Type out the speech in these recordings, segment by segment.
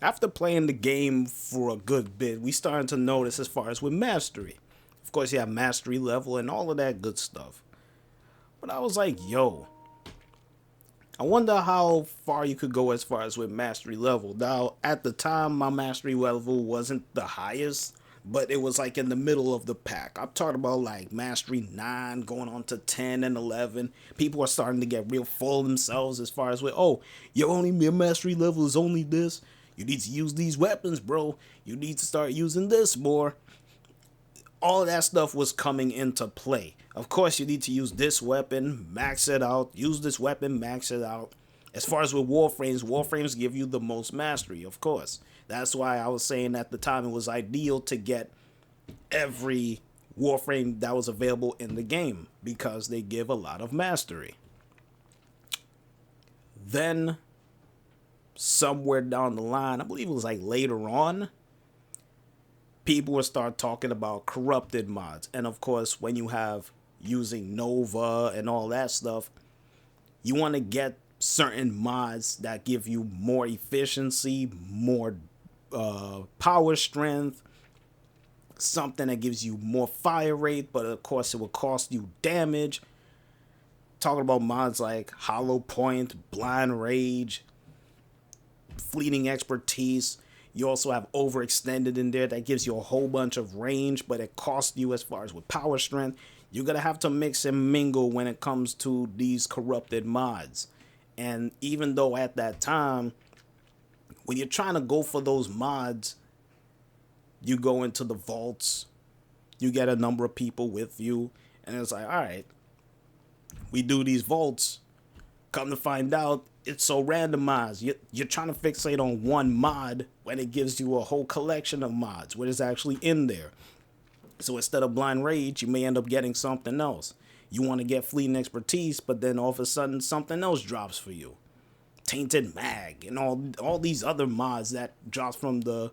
After playing the game for a good bit, we started to notice as far as with mastery. Of course, you have mastery level and all of that good stuff. But I was like, yo, I wonder how far you could go as far as with mastery level. Now, at the time, my mastery level wasn't the highest, but it was like in the middle of the pack. I'm talking about like mastery 9 going on to 10 and 11. People are starting to get real full of themselves as far as with, oh, your mastery level is only this. You need to use these weapons, bro. You need to start using this more. All of that stuff was coming into play. Of course, you need to use this weapon, max it out. Use this weapon, max it out. As far as with Warframes, Warframes give you the most mastery, of course. That's why I was saying at the time it was ideal to get every Warframe that was available in the game because they give a lot of mastery. Then, somewhere down the line, I believe it was like later on, people will start talking about corrupted mods. And of course, when you have using Nova and all that stuff, you want to get certain mods that give you more efficiency, more power strength, something that gives you more fire rate, but of course it will cost you damage. Talking about mods like Hollow Point, Blind Rage, Fleeting Expertise. You also have Overextended in there that gives you a whole bunch of range, but it costs you as far as with power strength. You're going to have to mix and mingle when it comes to these corrupted mods. And even though at that time, when you're trying to go for those mods, you go into the vaults, you get a number of people with you, and it's like, all right, we do these vaults. Come to find out, it's so randomized. You're trying to fixate on one mod when it gives you a whole collection of mods, what is actually in there. So instead of Blind Rage, you may end up getting something else. You want to get Fleeting Expertise, but then all of a sudden something else drops for you. Tainted Mag and all these other mods that drops from the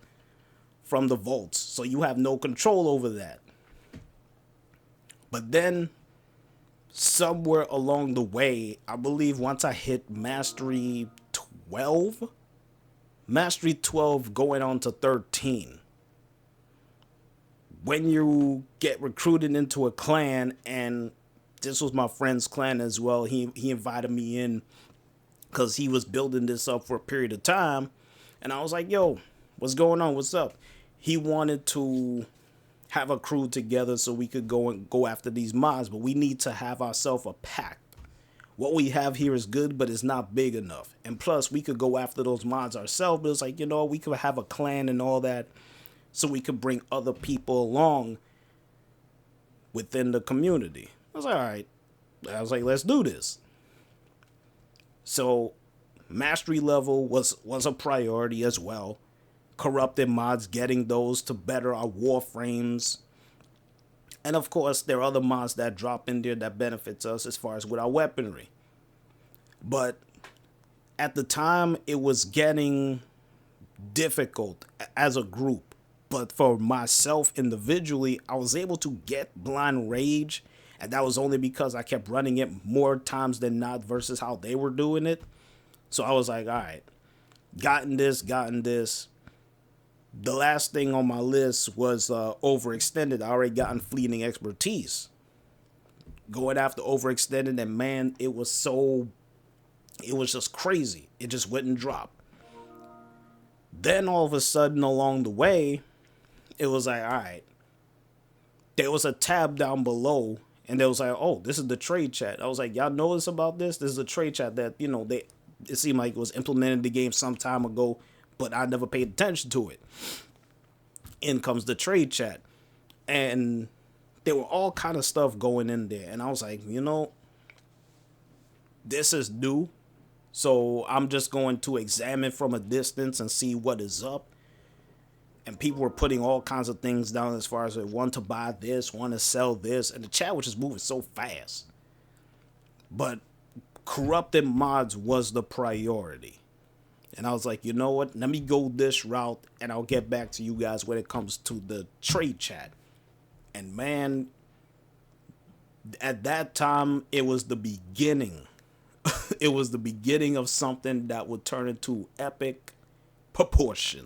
vaults. So you have no control over that. But then somewhere along the way, I believe once I hit Mastery 12, Mastery 12 going on to 13, when you get recruited into a clan, and this was my friend's clan as well, he invited me in because he was building this up for a period of time, and I was like, yo, what's going on, what's up? He wanted to have a crew together so we could go after these mods, but we need to have ourselves a pact. What we have here is good, but it's not big enough. And plus, we could go after those mods ourselves, but it's like, we could have a clan and all that so we could bring other people along within the community. I was like, all right. I was like, let's do this. So, mastery level was a priority as well. Corrupted mods, getting those to better our warframes. And of course, there are other mods that drop in there that benefits us as far as with our weaponry. But at the time, it was getting difficult as a group. But for myself individually, I was able to get Blind Rage. And that was only because I kept running it more times than not versus how they were doing it. So I was like, all right, gotten this. The last thing on my list was Overextended. I already gotten Fleeting Expertise. Going after Overextended, and man, it was just crazy. It just wouldn't drop. Then all of a sudden along the way, it was like, all right, there was a tab down below, and they was like, oh, this is the trade chat. I was like, y'all know this about this? This is a trade chat that, it seemed like it was implemented in the game some time ago, but I never paid attention to it. In comes the trade chat. And there were all kind of stuff going in there. And I was like, this is new. So I'm just going to examine from a distance and see what is up. And people were putting all kinds of things down as far as they want to buy this, want to sell this. And the chat was just moving so fast. But corrupted mods was the priority. And I was like, you know what? Let me go this route and I'll get back to you guys when it comes to the trade chat. And man, at that time, it was the beginning. It was the beginning of something that would turn into epic proportion.